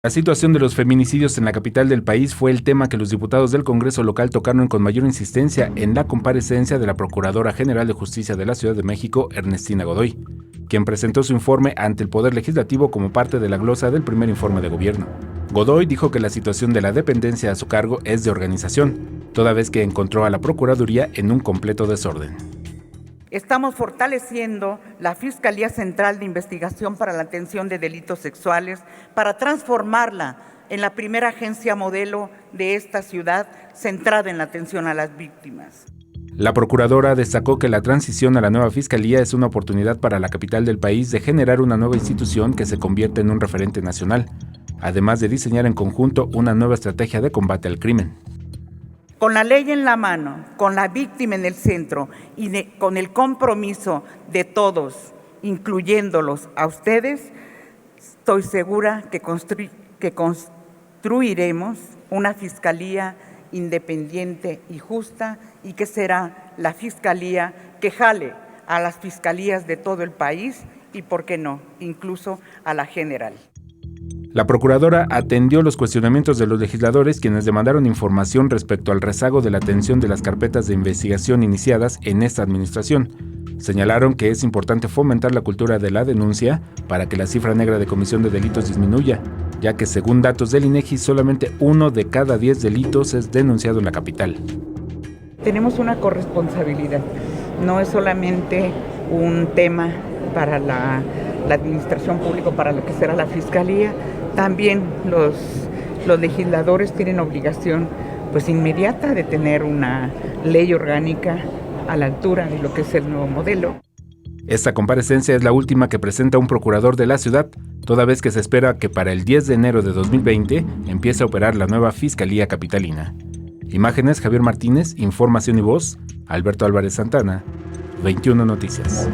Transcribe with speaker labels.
Speaker 1: La situación de los feminicidios en la capital del país fue el tema que los diputados del Congreso local tocaron con mayor insistencia en la comparecencia de la Procuradora General de Justicia de la Ciudad de México, Ernestina Godoy, quien presentó su informe ante el Poder Legislativo como parte de la glosa del primer informe de gobierno. Godoy dijo que la situación de la dependencia a su cargo es de organización, toda vez que encontró a la Procuraduría en un completo desorden.
Speaker 2: Estamos fortaleciendo la Fiscalía Central de Investigación para la Atención de Delitos Sexuales para transformarla en la primera agencia modelo de esta ciudad centrada en la atención a las víctimas.
Speaker 1: La procuradora destacó que la transición a la nueva fiscalía es una oportunidad para la capital del país de generar una nueva institución que se convierta en un referente nacional, además de diseñar en conjunto una nueva estrategia de combate al crimen.
Speaker 2: Con la ley en la mano, con la víctima en el centro y con el compromiso de todos, incluyéndolos a ustedes, estoy segura que construiremos una fiscalía independiente y justa y que será la fiscalía que jale a las fiscalías de todo el país y, ¿por qué no?, incluso a la general.
Speaker 1: La procuradora atendió los cuestionamientos de los legisladores, quienes demandaron información respecto al rezago de la atención de las carpetas de investigación iniciadas en esta administración. Señalaron que es importante fomentar la cultura de la denuncia para que la cifra negra de comisión de delitos disminuya, ya que según datos del INEGI, solamente 1 de cada 10 delitos es denunciado en la capital.
Speaker 2: Tenemos una corresponsabilidad, no es solamente un tema para la administración pública, para lo que será la fiscalía. También los legisladores tienen obligación inmediata de tener una ley orgánica a la altura de lo que es el nuevo modelo.
Speaker 1: Esta comparecencia es la última que presenta un procurador de la ciudad, toda vez que se espera que para el 10 de enero de 2020 empiece a operar la nueva Fiscalía Capitalina. Imágenes: Javier Martínez, información y voz, Alberto Álvarez Santana, 21 Noticias.